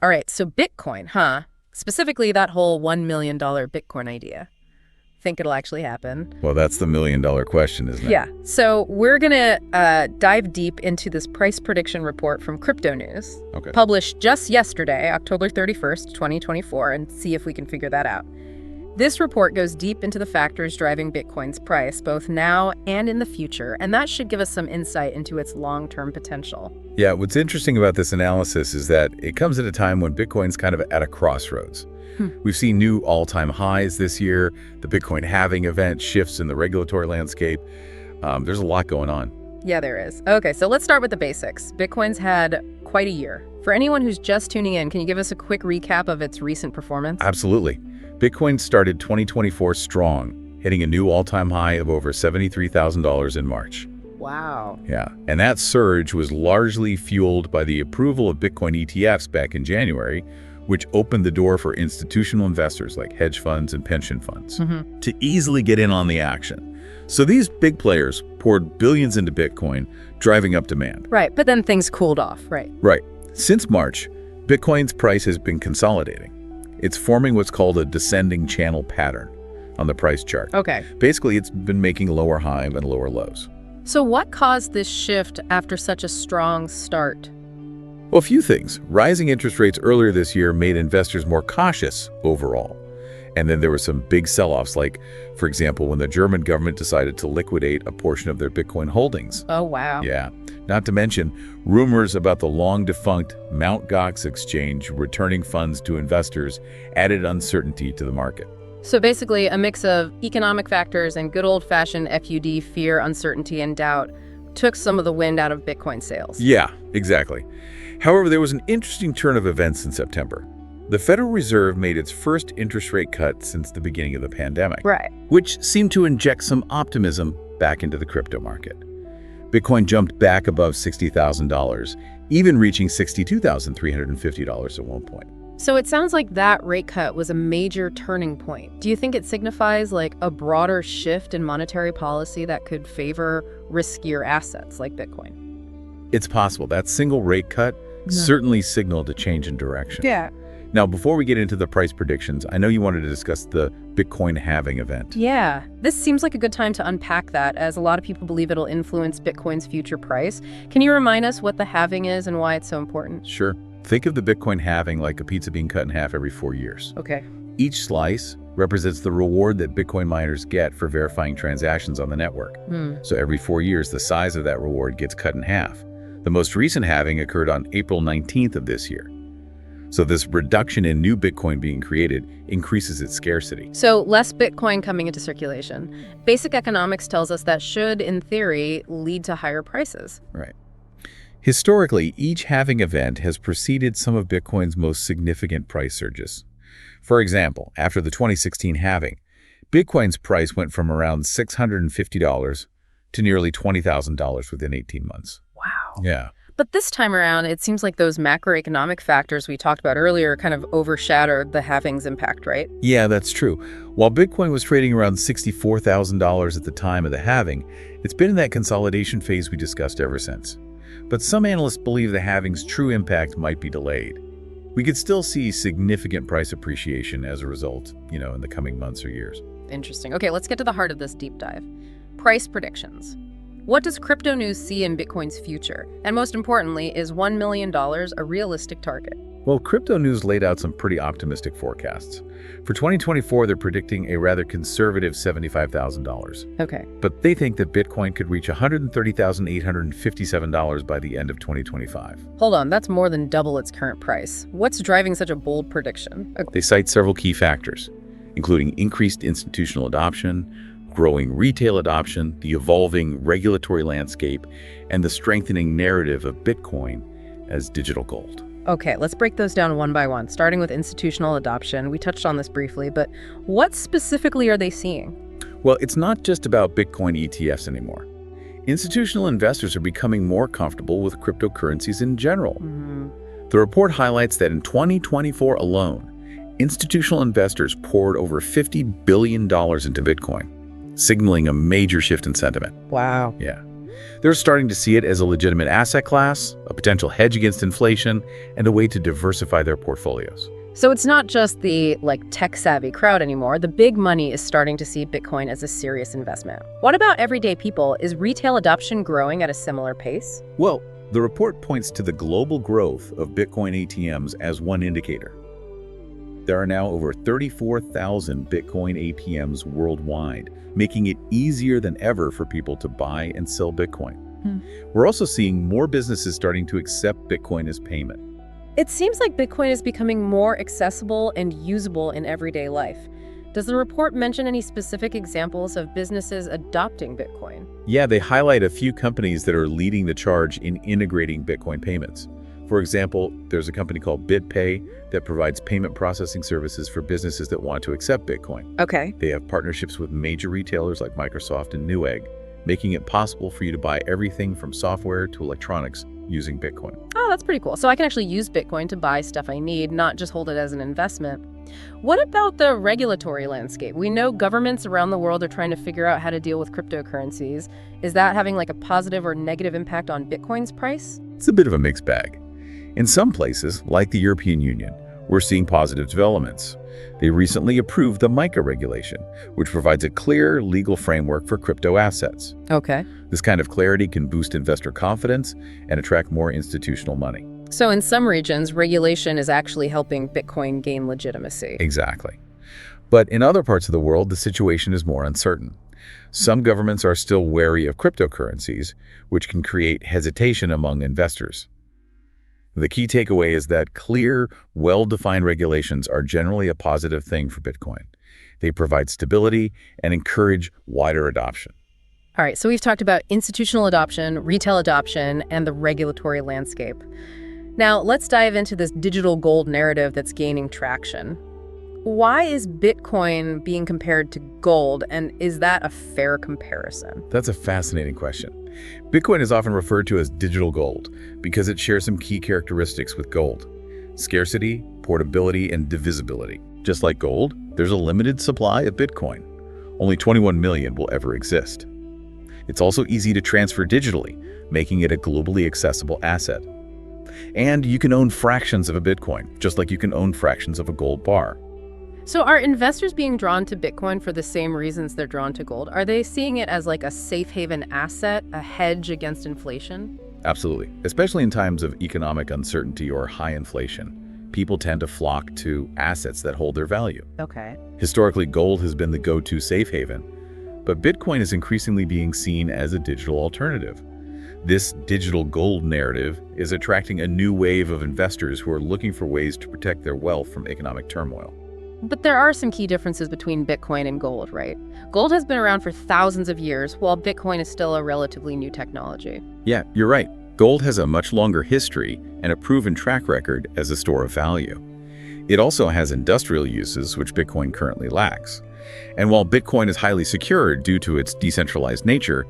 All right, so Bitcoin, huh? Specifically that whole $1 million Bitcoin idea. Think it'll actually happen? Well, that's the million-dollar question, isn't it? Yeah. So we're going to dive deep into this price prediction report from Crypto News, published just yesterday, October 31st, 2024, and see if we can figure that out. This report goes deep into the factors driving Bitcoin's price, both now and in the future, and that should give us some insight into its long-term potential. Yeah, what's interesting about this analysis is that it comes at a time when Bitcoin's kind of at a crossroads. We've seen new all-time highs this year. The Bitcoin halving event shifts in the regulatory landscape. There's a lot going on. Yeah, there is. Okay, so let's start with the basics. Bitcoin's had quite a year. For anyone who's just tuning in, can you give us a quick recap of its recent performance? Absolutely. Bitcoin started 2024 strong, hitting a new all-time high of over $73,000 in March. Wow. Yeah, and that surge was largely fueled by the approval of Bitcoin ETFs back in January, which opened the door for institutional investors like hedge funds and pension funds to easily get in on the action. So these big players poured billions into Bitcoin, driving up demand. Right, but then things cooled off, right? Right. Since March, Bitcoin's price has been consolidating. It's forming what's called a descending channel pattern on the price chart. Okay. Basically, it's been making lower highs and lower lows. So what caused this shift after such a strong start? Well, a few things. Rising interest rates earlier this year made investors more cautious overall. And then there were some big sell-offs, like, for example, when the German government decided to liquidate a portion of their Bitcoin holdings. Oh, wow. Yeah. Not to mention rumors about the long-defunct Mt. Gox exchange returning funds to investors added uncertainty to the market. So basically a mix of economic factors and good old-fashioned FUD, fear, uncertainty, and doubt, took some of the wind out of Bitcoin sales. Yeah, exactly. However, there was an interesting turn of events in September. The Federal Reserve made its first interest rate cut since the beginning of the pandemic, which seemed to inject some optimism back into the crypto market. Bitcoin jumped back above $60,000, even reaching $62,350 at one point. So it sounds like that rate cut was a major turning point. Do you think it signifies like a broader shift in monetary policy that could favor riskier assets like Bitcoin? It's possible. That single rate cut certainly signaled a change in direction. Yeah. Now, before we get into the price predictions, I know you wanted to discuss the Bitcoin halving event. Yeah, this seems like a good time to unpack that, as a lot of people believe it'll influence Bitcoin's future price. Can you remind us what the halving is and why it's so important? Sure. Think of the Bitcoin halving like a pizza being cut in half every 4 years. Okay. Each slice represents the reward that Bitcoin miners get for verifying transactions on the network. So every 4 years, the size of that reward gets cut in half. The most recent halving occurred on April 19th of this year. So this reduction in new Bitcoin being created increases its scarcity. So less Bitcoin coming into circulation. Basic economics tells us that should, in theory, lead to higher prices. Right. Historically, each halving event has preceded some of Bitcoin's most significant price surges. For example, after the 2016 halving, Bitcoin's price went from around $650 to nearly $20,000 within 18 months. Wow. Yeah. But this time around, it seems like those macroeconomic factors we talked about earlier kind of overshadowed the halving's impact, right? Yeah, that's true. While Bitcoin was trading around $64,000 at the time of the halving, it's been in that consolidation phase we discussed ever since. But some analysts believe the halving's true impact might be delayed. We could still see significant price appreciation as a result, in the coming months or years. Interesting. Okay, let's get to the heart of this deep dive. Price predictions. What does Crypto News see in Bitcoin's future? And most importantly, is $1 million a realistic target? Well, Crypto News laid out some pretty optimistic forecasts. For 2024, they're predicting a rather conservative $75,000. Okay. But they think that Bitcoin could reach $130,857 by the end of 2025. Hold on, that's more than double its current price. What's driving such a bold prediction? They cite several key factors, including increased institutional adoption, growing retail adoption, the evolving regulatory landscape, and the strengthening narrative of Bitcoin as digital gold. Okay, let's break those down one by one, starting with institutional adoption. We touched on this briefly, but what specifically are they seeing? Well, it's not just about Bitcoin ETFs anymore. Institutional investors are becoming more comfortable with cryptocurrencies in general. The report highlights that in 2024 alone, institutional investors poured over $50 billion into Bitcoin, signaling a major shift in sentiment. Wow. Yeah. They're starting to see it as a legitimate asset class, a potential hedge against inflation, and a way to diversify their portfolios. So it's not just the tech-savvy crowd anymore. The big money is starting to see Bitcoin as a serious investment. What about everyday people? Is retail adoption growing at a similar pace? Well, the report points to the global growth of Bitcoin ATMs as one indicator. There are now over 34,000 Bitcoin ATMs worldwide, making it easier than ever for people to buy and sell Bitcoin. We're also seeing more businesses starting to accept Bitcoin as payment. It seems like Bitcoin is becoming more accessible and usable in everyday life. Does the report mention any specific examples of businesses adopting Bitcoin? Yeah, they highlight a few companies that are leading the charge in integrating Bitcoin payments. For example, there's a company called BitPay that provides payment processing services for businesses that want to accept Bitcoin. Okay. They have partnerships with major retailers like Microsoft and Newegg, making it possible for you to buy everything from software to electronics using Bitcoin. Oh, that's pretty cool. So I can actually use Bitcoin to buy stuff I need, not just hold it as an investment. What about the regulatory landscape? We know governments around the world are trying to figure out how to deal with cryptocurrencies. Is that having a positive or negative impact on Bitcoin's price? It's a bit of a mixed bag. In some places, like the European Union, we're seeing positive developments. They recently approved the MiCA regulation, which provides a clear legal framework for crypto assets. Okay. This kind of clarity can boost investor confidence and attract more institutional money. So in some regions, regulation is actually helping Bitcoin gain legitimacy. Exactly. But in other parts of the world, the situation is more uncertain. Some governments are still wary of cryptocurrencies, which can create hesitation among investors. The key takeaway is that clear, well-defined regulations are generally a positive thing for Bitcoin. They provide stability and encourage wider adoption. All right, so we've talked about institutional adoption, retail adoption, and the regulatory landscape. Now, let's dive into this digital gold narrative that's gaining traction. Why is Bitcoin being compared to gold, and is that a fair comparison? That's a fascinating question. Bitcoin is often referred to as digital gold because it shares some key characteristics with gold: scarcity, portability, and divisibility. Just like gold, there's a limited supply of Bitcoin. Only 21 million will ever exist. It's also easy to transfer digitally, making it a globally accessible asset. And you can own fractions of a Bitcoin, just like you can own fractions of a gold bar. So are investors being drawn to Bitcoin for the same reasons they're drawn to gold? Are they seeing it as a safe haven asset, a hedge against inflation? Absolutely. Especially in times of economic uncertainty or high inflation, people tend to flock to assets that hold their value. Okay. Historically, gold has been the go-to safe haven, but Bitcoin is increasingly being seen as a digital alternative. This digital gold narrative is attracting a new wave of investors who are looking for ways to protect their wealth from economic turmoil. But there are some key differences between Bitcoin and gold, right? Gold has been around for thousands of years, while Bitcoin is still a relatively new technology. Yeah, you're right. Gold has a much longer history and a proven track record as a store of value. It also has industrial uses, which Bitcoin currently lacks. And while Bitcoin is highly secure due to its decentralized nature,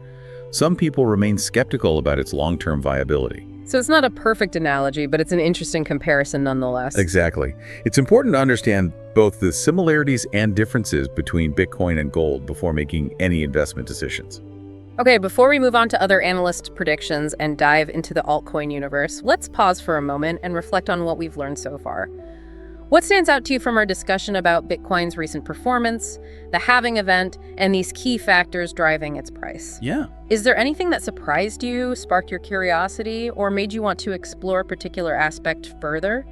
some people remain skeptical about its long-term viability. So it's not a perfect analogy, but it's an interesting comparison nonetheless. Exactly. It's important to understand both the similarities and differences between Bitcoin and gold before making any investment decisions. Okay, before we move on to other analyst predictions and dive into the altcoin universe, let's pause for a moment and reflect on what we've learned so far. What stands out to you from our discussion about Bitcoin's recent performance, the halving event, and these key factors driving its price? Yeah. Is there anything that surprised you, sparked your curiosity, or made you want to explore a particular aspect further?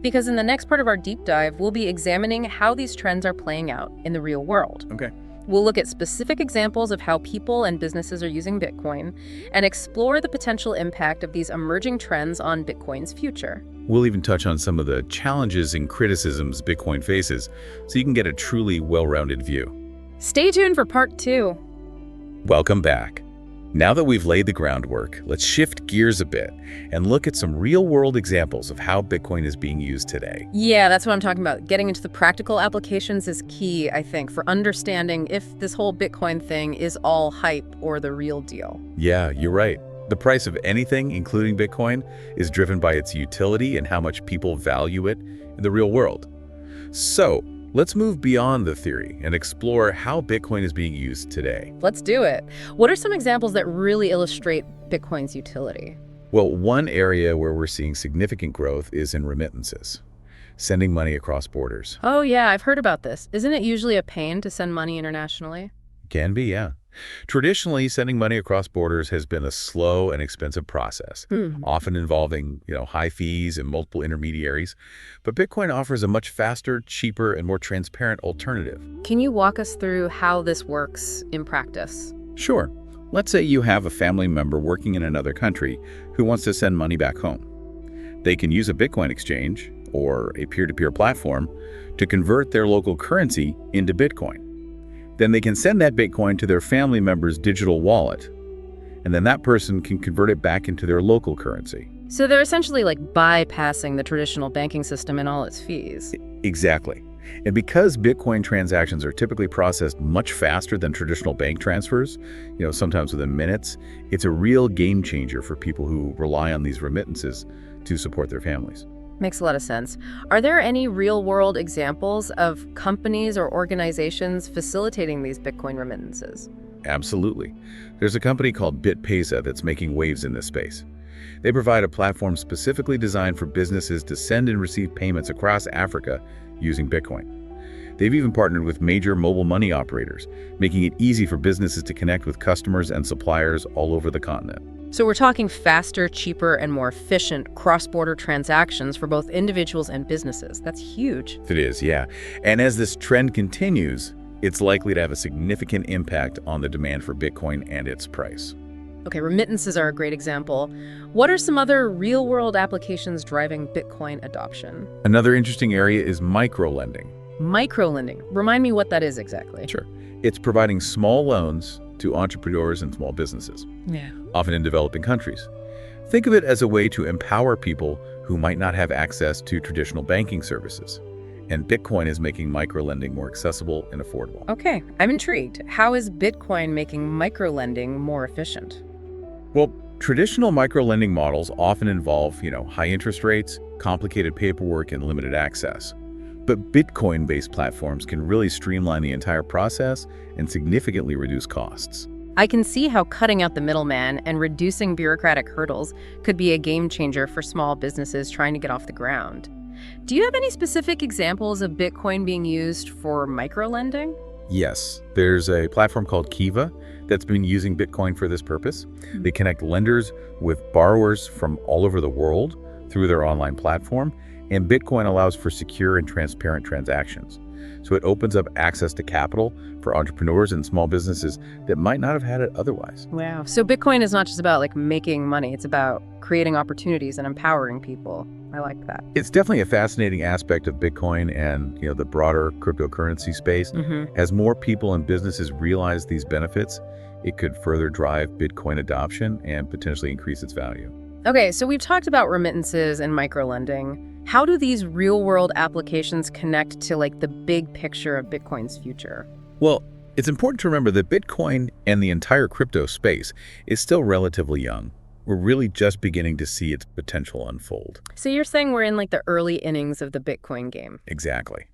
Because in the next part of our deep dive, we'll be examining how these trends are playing out in the real world. Okay. We'll look at specific examples of how people and businesses are using Bitcoin and explore the potential impact of these emerging trends on Bitcoin's future. We'll even touch on some of the challenges and criticisms Bitcoin faces, so you can get a truly well-rounded view. Stay tuned for part 2. Welcome back. Now that we've laid the groundwork, let's shift gears a bit and look at some real-world examples of how Bitcoin is being used today. Yeah, that's what I'm talking about. Getting into the practical applications is key, I think, for understanding if this whole Bitcoin thing is all hype or the real deal. Yeah, you're right. The price of anything, including Bitcoin, is driven by its utility and how much people value it in the real world. So, Let's move beyond the theory and explore how Bitcoin is being used today. Let's do it. What are some examples that really illustrate Bitcoin's utility? Well, one area where we're seeing significant growth is in remittances, sending money across borders. Oh yeah, I've heard about this. Isn't it usually a pain to send money internationally? Can be, yeah. Traditionally, sending money across borders has been a slow and expensive process, often involving, high fees and multiple intermediaries. But Bitcoin offers a much faster, cheaper, and more transparent alternative. Can you walk us through how this works in practice? Sure. Let's say you have a family member working in another country who wants to send money back home. They can use a Bitcoin exchange or a peer-to-peer platform to convert their local currency into Bitcoin. Then they can send that Bitcoin to their family member's digital wallet, and then that person can convert it back into their local currency. So they're essentially like bypassing the traditional banking system and all its fees. Exactly. And because Bitcoin transactions are typically processed much faster than traditional bank transfers, sometimes within minutes, it's a real game changer for people who rely on these remittances to support their families. Makes a lot of sense. Are there any real-world examples of companies or organizations facilitating these Bitcoin remittances? Absolutely. There's a company called BitPesa that's making waves in this space. They provide a platform specifically designed for businesses to send and receive payments across Africa using Bitcoin. They've even partnered with major mobile money operators, making it easy for businesses to connect with customers and suppliers all over the continent. So we're talking faster, cheaper, and more efficient cross-border transactions for both individuals and businesses. That's huge. It is, yeah. And as this trend continues, it's likely to have a significant impact on the demand for Bitcoin and its price. Okay, remittances are a great example. What are some other real-world applications driving Bitcoin adoption? Another interesting area is microlending. Microlending. Remind me what that is exactly. Sure. It's providing small loans to entrepreneurs and small businesses, often in developing countries. Think of it as a way to empower people who might not have access to traditional banking services. And Bitcoin is making microlending more accessible and affordable. Okay, I'm intrigued. How is Bitcoin making microlending more efficient? Well, traditional microlending models often involve, high interest rates, complicated paperwork, and limited access. But Bitcoin-based platforms can really streamline the entire process and significantly reduce costs. I can see how cutting out the middleman and reducing bureaucratic hurdles could be a game changer for small businesses trying to get off the ground. Do you have any specific examples of Bitcoin being used for microlending? Yes, there's a platform called Kiva that's been using Bitcoin for this purpose. They connect lenders with borrowers from all over the world through their online platform, and Bitcoin allows for secure and transparent transactions. So it opens up access to capital for entrepreneurs and small businesses that might not have had it otherwise. Wow. So Bitcoin is not just about making money, it's about creating opportunities and empowering people. I like that. It's definitely a fascinating aspect of Bitcoin and the broader cryptocurrency space. As more people and businesses realize these benefits, it could further drive Bitcoin adoption and potentially increase its value. Okay, so we've talked about remittances and microlending. How do these real-world applications connect to the big picture of Bitcoin's future? Well, it's important to remember that Bitcoin and the entire crypto space is still relatively young. We're really just beginning to see its potential unfold. So you're saying we're in the early innings of the Bitcoin game? Exactly.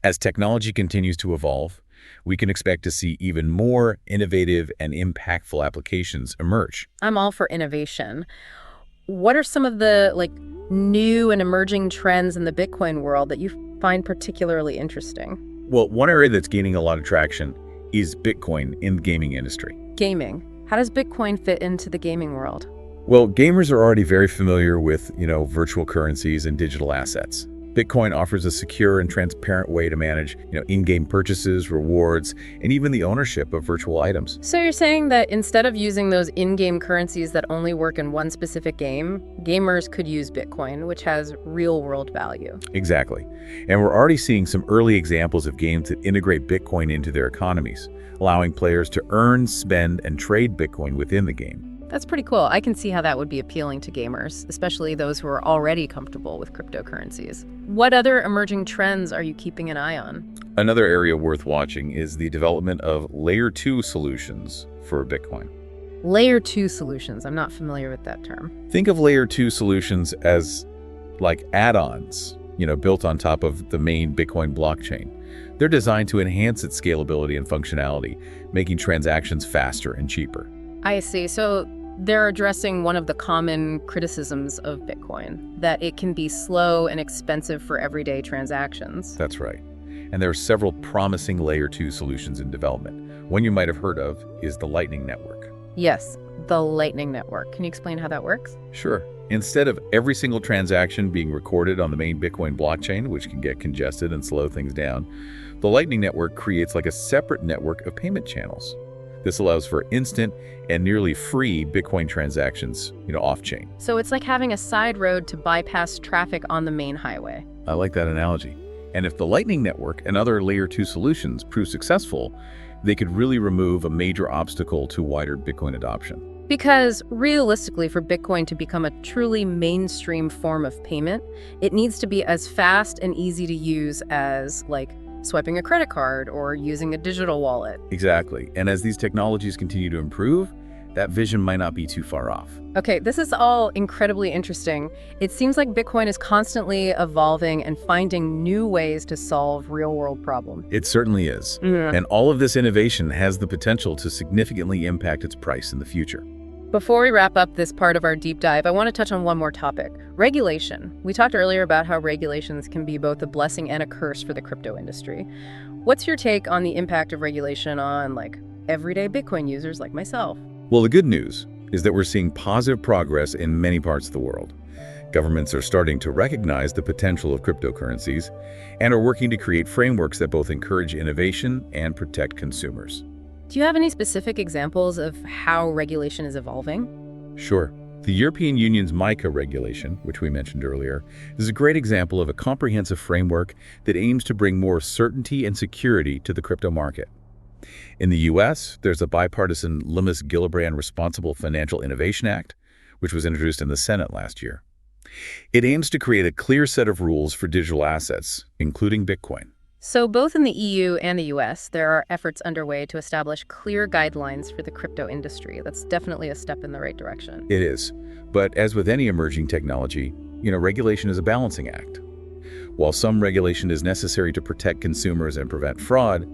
As technology continues to evolve, we can expect to see even more innovative and impactful applications emerge. I'm all for innovation. What are some of the new and emerging trends in the Bitcoin world that you find particularly interesting? Well, one area that's gaining a lot of traction is Bitcoin in the gaming industry. Gaming. How does Bitcoin fit into the gaming world? Well, gamers are already very familiar with, virtual currencies and digital assets. Bitcoin offers a secure and transparent way to manage, in-game purchases, rewards, and even the ownership of virtual items. So you're saying that instead of using those in-game currencies that only work in one specific game, gamers could use Bitcoin, which has real-world value. Exactly. And we're already seeing some early examples of games that integrate Bitcoin into their economies, allowing players to earn, spend, and trade Bitcoin within the game. That's pretty cool. I can see how that would be appealing to gamers, especially those who are already comfortable with cryptocurrencies. What other emerging trends are you keeping an eye on? Another area worth watching is the development of Layer 2 solutions for Bitcoin. Layer 2 solutions. I'm not familiar with that term. Think of Layer 2 solutions as add-ons, built on top of the main Bitcoin blockchain. They're designed to enhance its scalability and functionality, making transactions faster and cheaper. I see. So they're addressing one of the common criticisms of Bitcoin, that it can be slow and expensive for everyday transactions. That's right. And there are several promising Layer 2 solutions in development. One you might have heard of is the Lightning Network. Yes, the Lightning Network. Can you explain how that works? Sure. Instead of every single transaction being recorded on the main Bitcoin blockchain, which can get congested and slow things down, the Lightning Network creates like a separate network of payment channels. This allows for instant and nearly free Bitcoin transactions, off-chain. So it's like having a side road to bypass traffic on the main highway. I like that analogy. And if the Lightning Network and other Layer 2 solutions prove successful, they could really remove a major obstacle to wider Bitcoin adoption. Because realistically, for Bitcoin to become a truly mainstream form of payment, it needs to be as fast and easy to use as, like, swiping a credit card or using a digital wallet. Exactly. And as these technologies continue to improve, that vision might not be too far off. Okay, this is all incredibly interesting. It seems like Bitcoin is constantly evolving and finding new ways to solve real-world problems. It certainly is. And all of this innovation has the potential to significantly impact its price in the future. Before we wrap up this part of our deep dive, I want to touch on one more topic: regulation. We talked earlier about how regulations can be both a blessing and a curse for the crypto industry. What's your take on the impact of regulation on, like, everyday Bitcoin users like myself? Well, the good news is that we're seeing positive progress in many parts of the world. Governments are starting to recognize the potential of cryptocurrencies and are working to create frameworks that both encourage innovation and protect consumers. Do you have any specific examples of how regulation is evolving? Sure. The European Union's MiCA regulation, which we mentioned earlier, is a great example of a comprehensive framework that aims to bring more certainty and security to the crypto market. In the U.S., there's a bipartisan Lummis-Gillibrand Responsible Financial Innovation Act, which was introduced in the Senate last year. It aims to create a clear set of rules for digital assets, including Bitcoin. So both in the EU and the US, there are efforts underway to establish clear guidelines for the crypto industry. That's definitely a step in the right direction. It is. But as with any emerging technology, regulation is a balancing act. While some regulation is necessary to protect consumers and prevent fraud,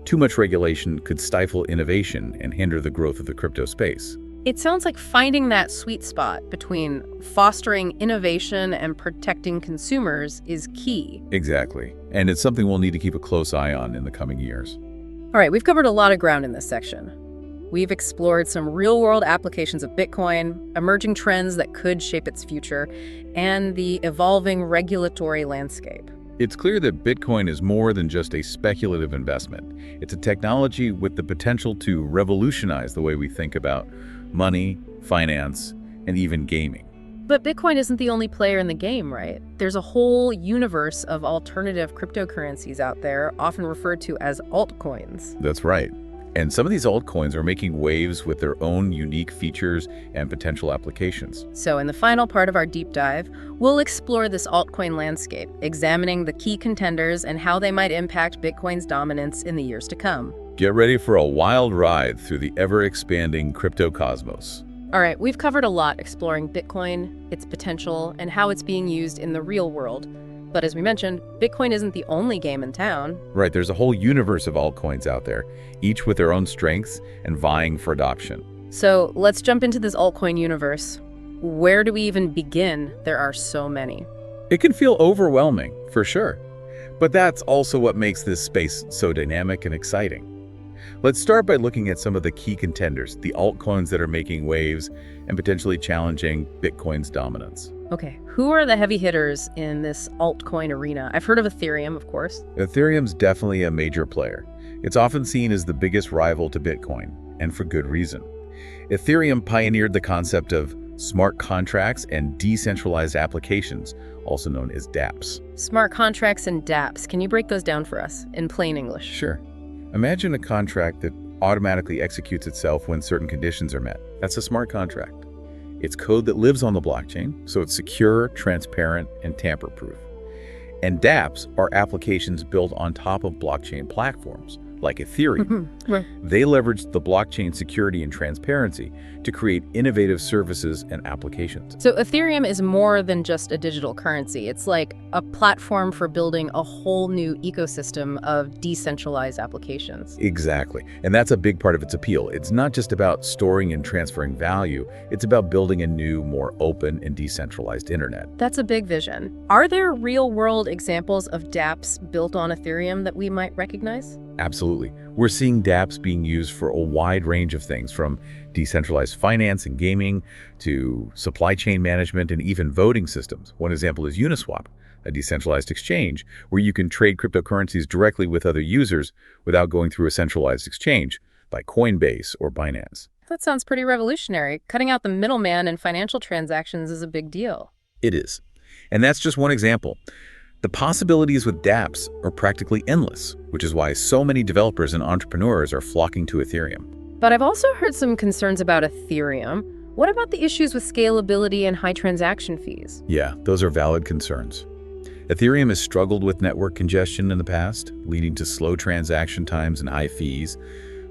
too much regulation could stifle innovation and hinder the growth of the crypto space. It sounds like finding that sweet spot between fostering innovation and protecting consumers is key. Exactly. And it's something we'll need to keep a close eye on in the coming years. All right, we've covered a lot of ground in this section. We've explored some real-world applications of Bitcoin, emerging trends that could shape its future, and the evolving regulatory landscape. It's clear that Bitcoin is more than just a speculative investment. It's a technology with the potential to revolutionize the way we think about money, finance, and even gaming. But Bitcoin isn't the only player in the game, right? There's a whole universe of alternative cryptocurrencies out there, often referred to as altcoins. That's right. And some of these altcoins are making waves with their own unique features and potential applications. So in the final part of our deep dive, we'll explore this altcoin landscape, examining the key contenders and how they might impact Bitcoin's dominance in the years to come. Get ready for a wild ride through the ever-expanding crypto cosmos. All right, we've covered a lot exploring Bitcoin, its potential, and how it's being used in the real world. But as we mentioned, Bitcoin isn't the only game in town. Right, there's a whole universe of altcoins out there, each with their own strengths and vying for adoption. So let's jump into this altcoin universe. Where do we even begin? There are so many. It can feel overwhelming, for sure. But that's also what makes this space so dynamic and exciting. Let's start by looking at some of the key contenders, the altcoins that are making waves and potentially challenging Bitcoin's dominance. Okay, who are the heavy hitters in this altcoin arena? I've heard of Ethereum, of course. Ethereum's definitely a major player. It's often seen as the biggest rival to Bitcoin, and for good reason. Ethereum pioneered the concept of smart contracts and decentralized applications, also known as dApps. Smart contracts and dApps. Can you break those down for us in plain English? Sure. Imagine a contract that automatically executes itself when certain conditions are met. That's a smart contract. It's code that lives on the blockchain, so it's secure, transparent, and tamper-proof. And dApps are applications built on top of blockchain platforms, like Ethereum. Right. They leveraged the blockchain security and transparency to create innovative services and applications. So Ethereum is more than just a digital currency. It's like a platform for building a whole new ecosystem of decentralized applications. Exactly. And that's a big part of its appeal. It's not just about storing and transferring value. It's about building a new, more open and decentralized internet. That's a big vision. Are there real-world examples of dApps built on Ethereum that we might recognize? Absolutely. We're seeing dApps being used for a wide range of things, from decentralized finance and gaming to supply chain management and even voting systems. One example is Uniswap, a decentralized exchange where you can trade cryptocurrencies directly with other users without going through a centralized exchange like Coinbase or Binance. That sounds pretty revolutionary. Cutting out the middleman in financial transactions is a big deal. It is. And that's just one example. The possibilities with dApps are practically endless, which is why so many developers and entrepreneurs are flocking to Ethereum. But I've also heard some concerns about Ethereum. What about the issues with scalability and high transaction fees? Yeah, those are valid concerns. Ethereum has struggled with network congestion in the past, leading to slow transaction times and high fees,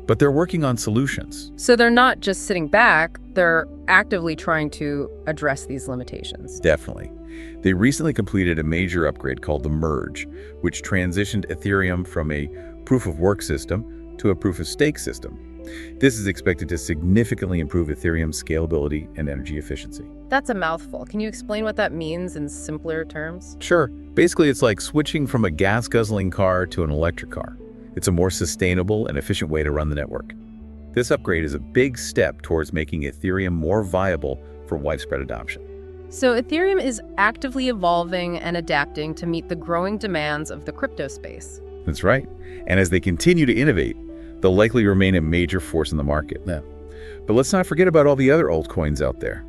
but they're working on solutions. So they're not just sitting back, they're actively trying to address these limitations. Definitely. They recently completed a major upgrade called the Merge, which transitioned Ethereum from a proof-of-work system to a proof-of-stake system. This is expected to significantly improve Ethereum's scalability and energy efficiency. That's a mouthful. Can you explain what that means in simpler terms? Sure. Basically, it's like switching from a gas-guzzling car to an electric car. It's a more sustainable and efficient way to run the network. This upgrade is a big step towards making Ethereum more viable for widespread adoption. So Ethereum is actively evolving and adapting to meet the growing demands of the crypto space. That's right. And as they continue to innovate, they'll likely remain a major force in the market. Yeah. But let's not forget about all the other altcoins out there.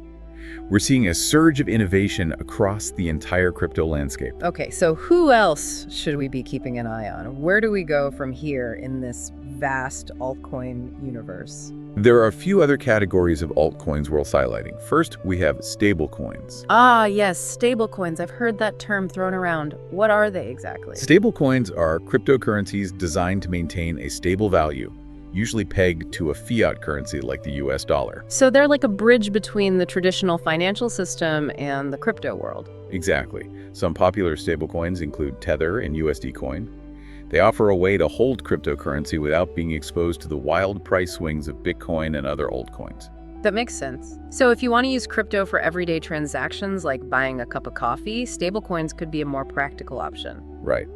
We're seeing a surge of innovation across the entire crypto landscape. Okay, so who else should we be keeping an eye on? Where do we go from here in this vast altcoin universe? There are a few other categories of altcoins worth highlighting. First, we have stablecoins. Ah, yes, stablecoins. I've heard that term thrown around. What are they exactly? Stablecoins are cryptocurrencies designed to maintain a stable value, usually pegged to a fiat currency like the US dollar. So they're like a bridge between the traditional financial system and the crypto world. Exactly. Some popular stablecoins include Tether and USD Coin. They offer a way to hold cryptocurrency without being exposed to the wild price swings of Bitcoin and other altcoins. That makes sense. So if you want to use crypto for everyday transactions like buying a cup of coffee, stablecoins could be a more practical option. Right.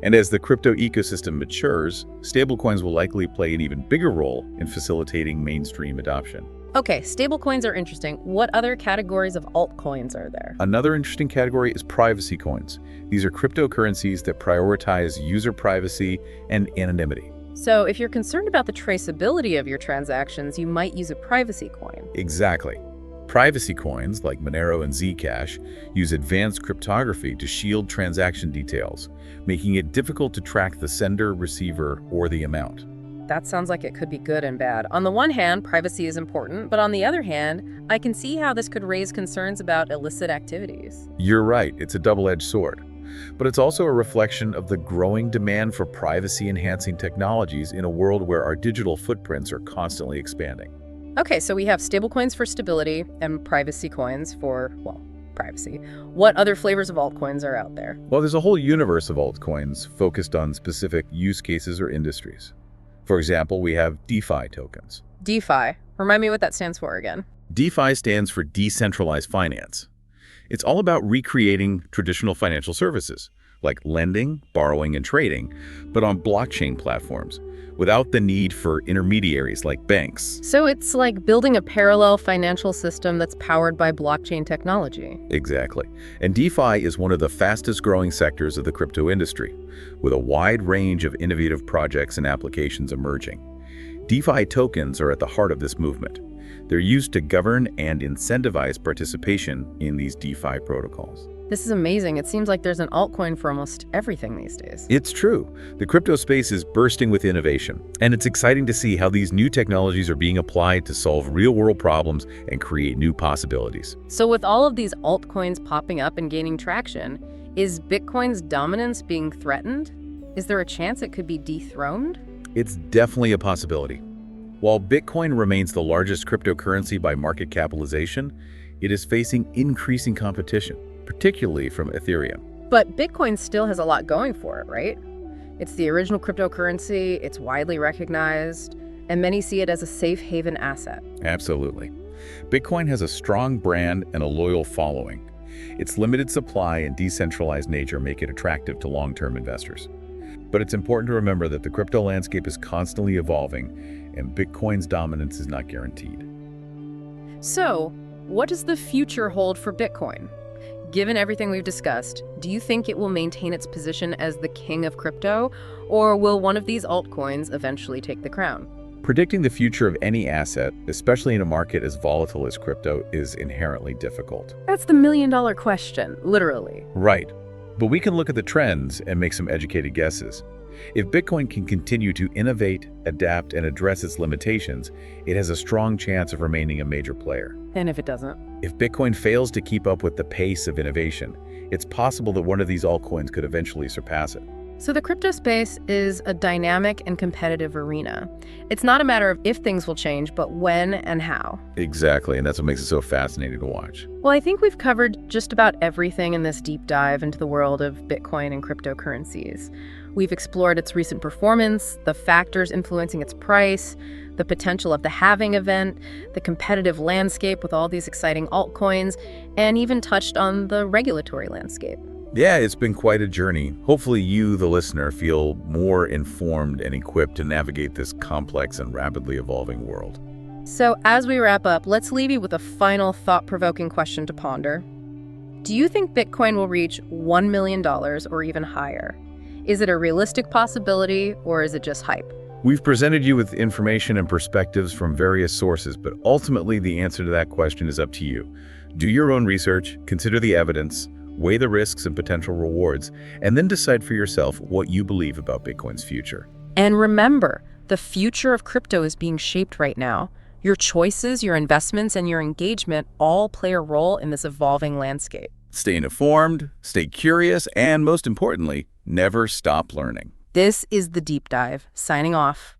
And as the crypto ecosystem matures, stablecoins will likely play an even bigger role in facilitating mainstream adoption. Okay, stablecoins are interesting. What other categories of altcoins are there? Another interesting category is privacy coins. These are cryptocurrencies that prioritize user privacy and anonymity. So if you're concerned about the traceability of your transactions, you might use a privacy coin. Exactly. Privacy coins, like Monero and Zcash, use advanced cryptography to shield transaction details, making it difficult to track the sender, receiver, or the amount. That sounds like it could be good and bad. On the one hand, privacy is important, but on the other hand, I can see how this could raise concerns about illicit activities. You're right, it's a double-edged sword. But it's also a reflection of the growing demand for privacy-enhancing technologies in a world where our digital footprints are constantly expanding. Okay, so we have stablecoins for stability and privacy coins for, well, privacy. What other flavors of altcoins are out there? Well, there's a whole universe of altcoins focused on specific use cases or industries. For example, we have DeFi tokens. DeFi. Remind me what that stands for again. DeFi stands for decentralized finance. It's all about recreating traditional financial services, like lending, borrowing, and trading, but on blockchain platforms, without the need for intermediaries like banks. So it's like building a parallel financial system that's powered by blockchain technology. Exactly. And DeFi is one of the fastest growing sectors of the crypto industry, with a wide range of innovative projects and applications emerging. DeFi tokens are at the heart of this movement. They're used to govern and incentivize participation in these DeFi protocols. This is amazing. It seems like there's an altcoin for almost everything these days. It's true. The crypto space is bursting with innovation, and it's exciting to see how these new technologies are being applied to solve real-world problems and create new possibilities. So with all of these altcoins popping up and gaining traction, is Bitcoin's dominance being threatened? Is there a chance it could be dethroned? It's definitely a possibility. While Bitcoin remains the largest cryptocurrency by market capitalization, it is facing increasing competition, particularly from Ethereum. But Bitcoin still has a lot going for it, right? It's the original cryptocurrency, it's widely recognized, and many see it as a safe haven asset. Absolutely. Bitcoin has a strong brand and a loyal following. Its limited supply and decentralized nature make it attractive to long-term investors. But it's important to remember that the crypto landscape is constantly evolving, and Bitcoin's dominance is not guaranteed. So, what does the future hold for Bitcoin? Given everything we've discussed, do you think it will maintain its position as the king of crypto, or will one of these altcoins eventually take the crown? Predicting the future of any asset, especially in a market as volatile as crypto, is inherently difficult. That's the million-dollar question, literally. Right. But we can look at the trends and make some educated guesses. If Bitcoin can continue to innovate, adapt, and address its limitations, it has a strong chance of remaining a major player. And if it doesn't? If Bitcoin fails to keep up with the pace of innovation, it's possible that one of these altcoins could eventually surpass it. So the crypto space is a dynamic and competitive arena. It's not a matter of if things will change, but when and how. Exactly, and that's what makes it so fascinating to watch. Well, I think we've covered just about everything in this deep dive into the world of Bitcoin and cryptocurrencies. We've explored its recent performance, the factors influencing its price, the potential of the halving event, the competitive landscape with all these exciting altcoins, and even touched on the regulatory landscape. Yeah, it's been quite a journey. Hopefully you, the listener, feel more informed and equipped to navigate this complex and rapidly evolving world. So as we wrap up, let's leave you with a final thought-provoking question to ponder. Do you think Bitcoin will reach $1 million or even higher? Is it a realistic possibility, or is it just hype? We've presented you with information and perspectives from various sources, but ultimately the answer to that question is up to you. Do your own research, consider the evidence, weigh the risks and potential rewards, and then decide for yourself what you believe about Bitcoin's future. And remember, the future of crypto is being shaped right now. Your choices, your investments, and your engagement all play a role in this evolving landscape. Stay informed, stay curious, and most importantly, never stop learning. This is The Deep Dive, signing off.